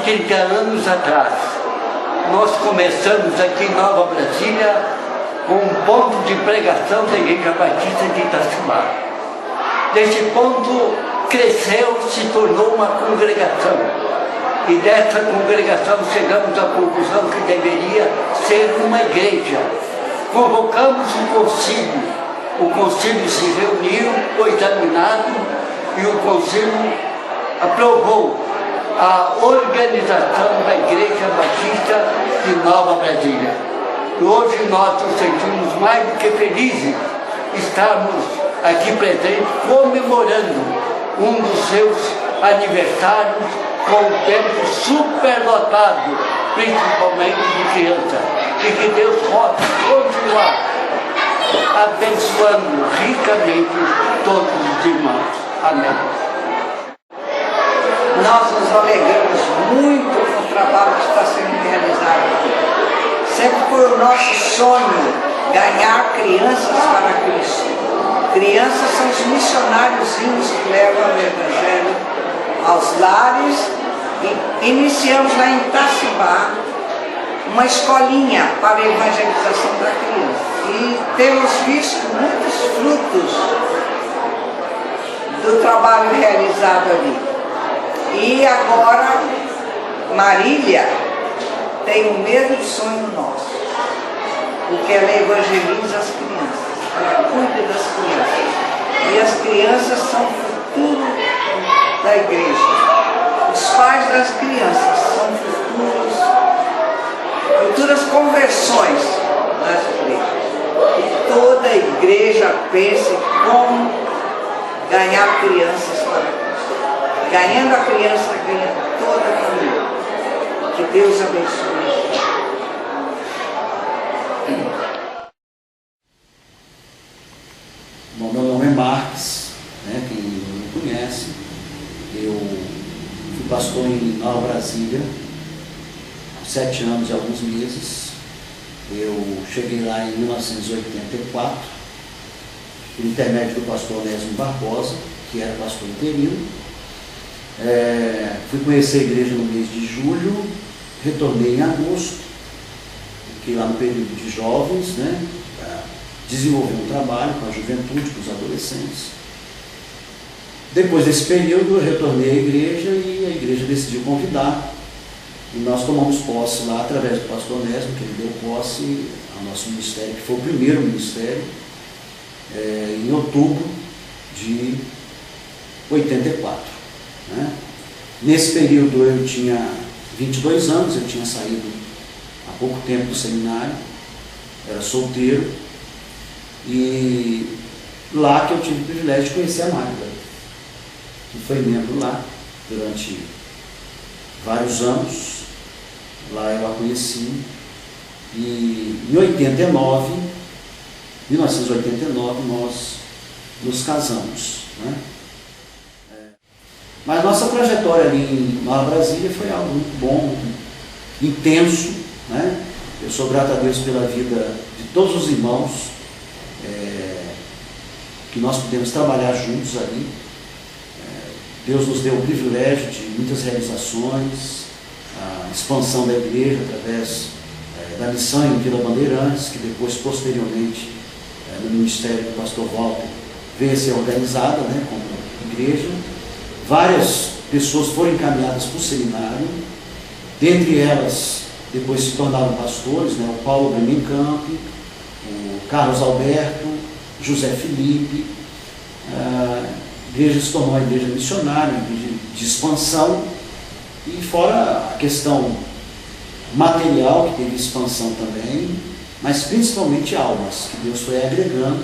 30 anos atrás, nós começamos aqui em Nova Brasília com um ponto de pregação da Igreja Batista de Itacibá. Desse ponto cresceu, se tornou uma congregação. E dessa congregação chegamos à conclusão que deveria ser uma igreja. Convocamos o concílio se reuniu, foi examinado e o concílio aprovou a organização da Igreja Batista de Nova Brasília. E hoje nós nos sentimos mais do que felizes estarmos aqui presentes comemorando um dos seus aniversários com o templo superlotado, principalmente de crianças. E que Deus possa continuar abençoando ricamente todos os irmãos. Amém. Nós nos alegramos muito com o trabalho que está sendo realizado aqui. Sempre foi o nosso sonho ganhar crianças para Cristo. Crianças são os missionáriozinhos que levam o Evangelho aos lares. E iniciamos lá em Itacibá uma escolinha para a evangelização da criança. E temos visto muitos frutos do trabalho realizado ali. E agora, Marília tem o mesmo sonho nosso, porque ela evangeliza as crianças, ela cuida das crianças. E as crianças são o futuro da igreja. Os pais das crianças são futuras conversões das igrejas. E toda a igreja pense como ganhar crianças para Cristo. Ganhando a criança, ganha toda a família. Que Deus abençoe. Bom, meu nome é Marques, né, quem não me conhece. Eu fui pastor em Nova Brasília há 7 anos e alguns meses. Eu cheguei lá em 1984, por intermédio do pastor Onésimo Barbosa, que era pastor interino. Fui conhecer a igreja no mês de julho, retornei em agosto, fiquei lá no período de jovens, né, para desenvolver um trabalho com a juventude, com os adolescentes. Depois desse período, eu retornei à igreja e a igreja decidiu convidar. E nós tomamos posse lá, através do pastor Onésimo, que ele deu posse ao nosso ministério, que foi o primeiro ministério, em outubro de 84. Né? Nesse período eu tinha 22 anos, eu tinha saído há pouco tempo do seminário, era solteiro, e lá que eu tive o privilégio de conhecer a Magda, que foi membro lá durante vários anos. Lá eu a conheci, e em 1989, nós nos casamos. Né? Mas nossa trajetória ali em Nova Brasília foi algo muito bom, intenso. Né? Eu sou grato a Deus pela vida de todos os irmãos, que nós pudemos trabalhar juntos ali. Deus nos deu o privilégio de muitas realizações, a expansão da igreja através da missão em Vila Bandeirantes, que depois, posteriormente, no ministério do pastor Walter, veio a ser organizada, né, como igreja. Várias pessoas foram encaminhadas para o seminário, dentre elas, depois se tornaram pastores, né, o Paulo Bremencamp, o Carlos Alberto, José Felipe. A igreja se tornou uma igreja missionária, uma igreja de expansão, e fora a questão material, que teve expansão também, mas principalmente almas, que Deus foi agregando.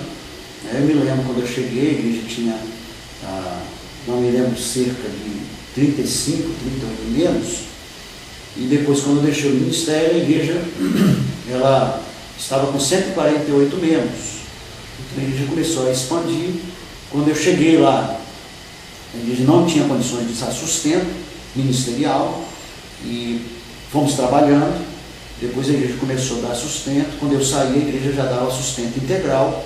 Eu me lembro quando eu cheguei, a igreja tinha, não me lembro, cerca de 35, 38 membros, e depois, quando eu deixei o ministério, a igreja ela estava com 148 membros. Então a igreja começou a expandir. Quando eu cheguei lá, a igreja não tinha condições de dar sustento ministerial, e fomos trabalhando. Depois a igreja começou a dar sustento. Quando eu saí, a igreja já dava sustento integral,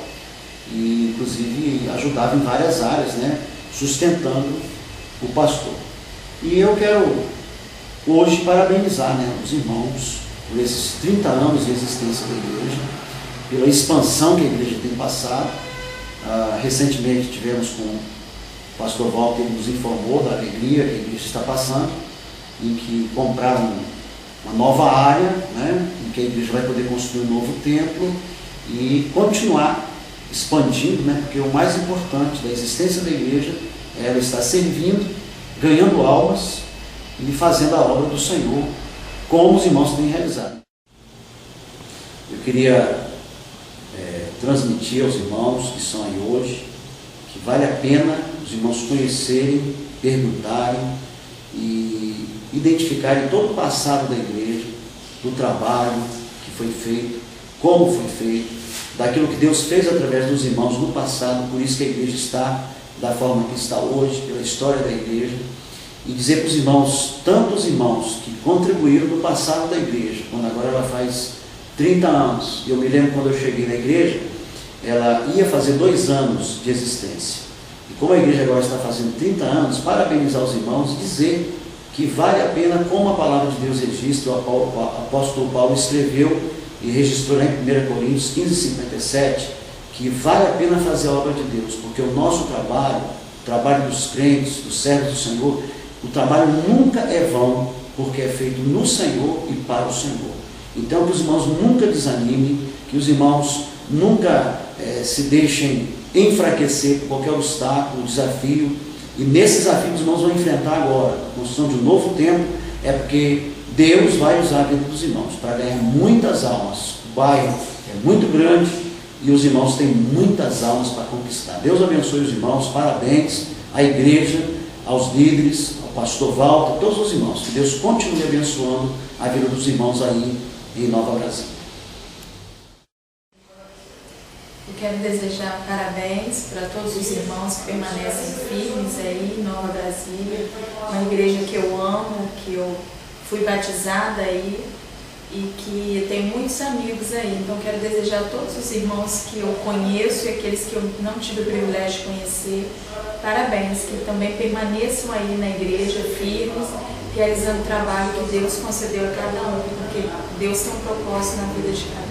e inclusive ajudava em várias áreas, né, sustentando o pastor. E eu quero hoje parabenizar, os irmãos por esses 30 anos de existência da igreja, pela expansão que a igreja tem passado. Recentemente tivemos com o pastor Walter, ele nos informou da alegria que a igreja está passando, em que compraram uma nova área, em que a igreja vai poder construir um novo templo e continuar expandindo, porque o mais importante da existência da igreja é ela estar servindo, ganhando almas e fazendo a obra do Senhor, como os irmãos têm realizado. Eu queria transmitir aos irmãos que estão aí hoje que vale a pena os irmãos conhecerem, perguntarem e identificarem todo o passado da igreja, do trabalho que foi feito, como foi feito, daquilo que Deus fez através dos irmãos no passado, por isso que a igreja está da forma que está hoje, pela história da igreja, e dizer para os irmãos, tanto os irmãos que contribuíram no passado da igreja, quando agora ela faz 30 anos, e eu me lembro quando eu cheguei na igreja, ela ia fazer 2 anos de existência, e como a igreja agora está fazendo 30 anos, parabenizar os irmãos e dizer que vale a pena, como a palavra de Deus registra, o apóstolo Paulo escreveu e registrou lá em 1 Coríntios 15:57, que vale a pena fazer a obra de Deus, porque o nosso trabalho, o trabalho dos crentes, dos servos do Senhor, o trabalho nunca é vão, porque é feito no Senhor e para o Senhor. Então que os irmãos nunca desanimem, que os irmãos nunca se deixem enfraquecer por qualquer obstáculo, desafio, e nesse desafio que os irmãos vão enfrentar agora, a construção de um novo templo, é porque Deus vai usar a vida dos irmãos para ganhar muitas almas. O bairro é muito grande e os irmãos têm muitas almas para conquistar. Deus abençoe os irmãos, parabéns à igreja, aos líderes, ao pastor Walter, todos os irmãos. Que Deus continue abençoando a vida dos irmãos aí em Nova Brasília. Eu quero desejar parabéns para todos os irmãos que permanecem firmes aí em Nova Brasília, uma igreja que eu amo, que eu fui batizada aí e que tem muitos amigos aí. Então quero desejar a todos os irmãos que eu conheço e aqueles que eu não tive o privilégio de conhecer, parabéns, que também permaneçam aí na igreja firmes, realizando o trabalho que Deus concedeu a cada um, porque Deus tem um propósito na vida de cada um.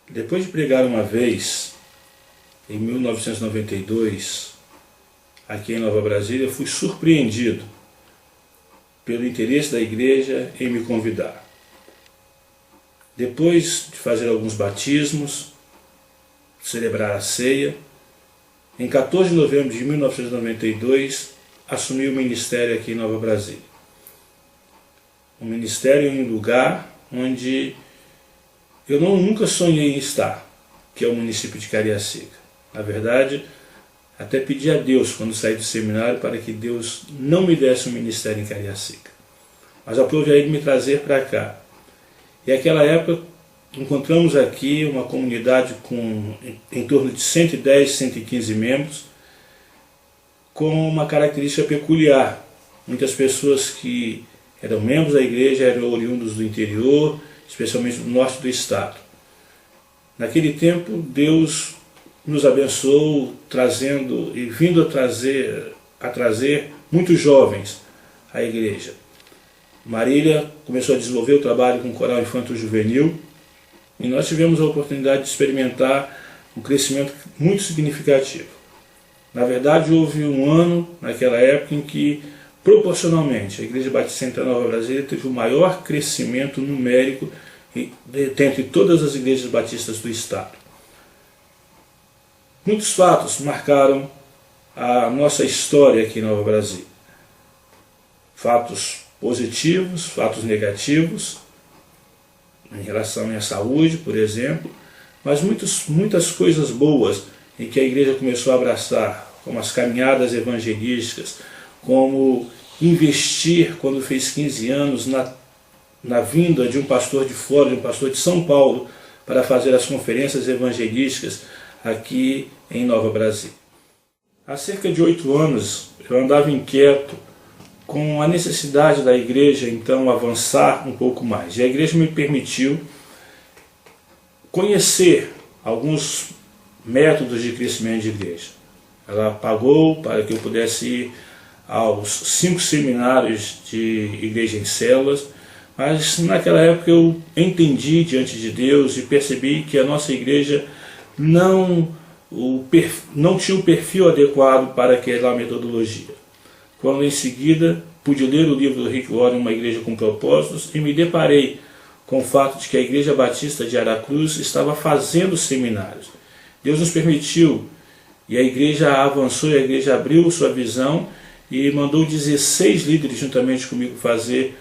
Depois de pregar uma vez, em 1992, aqui em Nova Brasília, fui surpreendido pelo interesse da igreja em me convidar. Depois de fazer alguns batismos, celebrar a ceia, em 14 de novembro de 1992, assumi o ministério aqui em Nova Brasília. Um ministério em um lugar onde eu nunca sonhei em estar, que é o município de Cariacica. Na verdade, até pedi a Deus, quando saí do seminário, para que Deus não me desse um ministério em Cariacica. Mas aprove a Ele me trazer para cá. E naquela época, encontramos aqui uma comunidade com em torno de 110, 115 membros, com uma característica peculiar. Muitas pessoas que eram membros da igreja eram oriundos do interior, especialmente do norte do estado. Naquele tempo, Deus nos abençoou trazendo e vindo a trazer muitos jovens à igreja. Marília começou a desenvolver o trabalho com o coral infanto-juvenil e nós tivemos a oportunidade de experimentar um crescimento muito significativo. Na verdade, houve um ano, naquela época, em que, proporcionalmente, a Igreja Batista Central Nova Brasília teve o maior crescimento numérico dentre todas as igrejas batistas do estado. Muitos fatos marcaram a nossa história aqui em Nova Brasília. Fatos positivos, fatos negativos, em relação à saúde, por exemplo, mas muitas coisas boas em que a igreja começou a abraçar, como as caminhadas evangelísticas, como investir, quando fez 15 anos, na vinda de um pastor de fora, de um pastor de São Paulo, para fazer as conferências evangelísticas aqui em Nova Brasília. Há cerca de 8 anos eu andava inquieto com a necessidade da igreja então avançar um pouco mais. E a igreja me permitiu conhecer alguns métodos de crescimento de igreja. Ela pagou para que eu pudesse ir aos 5 seminários de igreja em células, mas naquela época eu entendi diante de Deus e percebi que a nossa igreja não tinha o perfil adequado para aquela metodologia. Quando em seguida pude ler o livro do Rick Warren, Uma Igreja com Propósitos, e me deparei com o fato de que a Igreja Batista de Aracruz estava fazendo seminários. Deus nos permitiu, e a igreja avançou, e a igreja abriu sua visão e mandou 16 líderes juntamente comigo fazer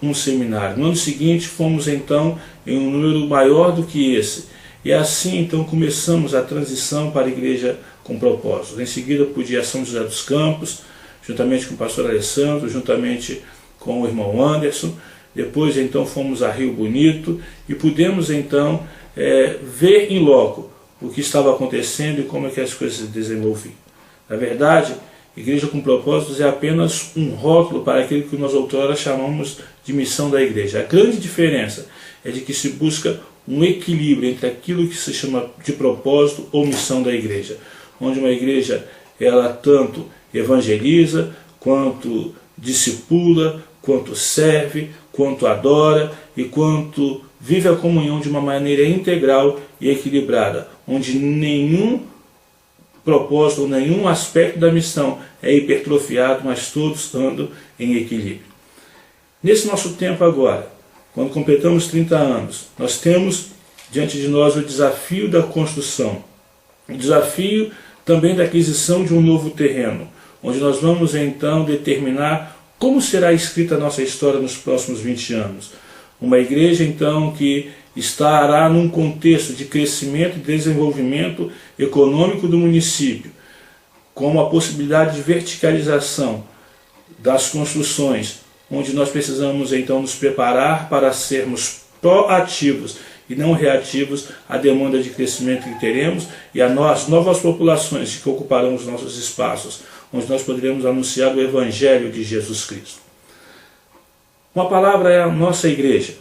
um seminário. No ano seguinte fomos então em um número maior do que esse. E assim então começamos a transição para a Igreja com Propósitos. Em seguida pude ir a São José dos Campos, juntamente com o pastor Alessandro, juntamente com o irmão Anderson. Depois então fomos a Rio Bonito e pudemos então ver em loco o que estava acontecendo e como é que as coisas se desenvolviam. Na verdade, Igreja com Propósitos é apenas um rótulo para aquilo que nós outrora chamamos de missão da igreja. A grande diferença é de que se busca um equilíbrio entre aquilo que se chama de propósito ou missão da igreja, onde uma igreja ela tanto evangeliza, quanto discipula, quanto serve, quanto adora e quanto vive a comunhão de uma maneira integral e equilibrada, onde nenhum propósito, nenhum aspecto da missão é hipertrofiado, mas todos andam em equilíbrio. Nesse nosso tempo agora, quando completamos 30 anos, nós temos diante de nós o desafio da construção, o desafio também da aquisição de um novo terreno, onde nós vamos então determinar como será escrita a nossa história nos próximos 20 anos. Uma igreja então que estará num contexto de crescimento e desenvolvimento econômico do município, com a possibilidade de verticalização das construções, onde nós precisamos então nos preparar para sermos proativos e não reativos à demanda de crescimento que teremos e a nós, novas populações que ocuparão os nossos espaços, onde nós poderemos anunciar o Evangelho de Jesus Cristo. Uma palavra é a nossa igreja.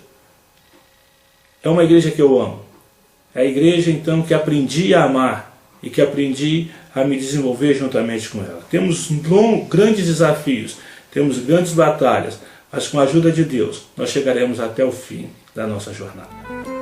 É uma igreja que eu amo. É a igreja então que aprendi a amar e que aprendi a me desenvolver juntamente com ela. Temos grandes desafios, temos grandes batalhas, mas com a ajuda de Deus nós chegaremos até o fim da nossa jornada.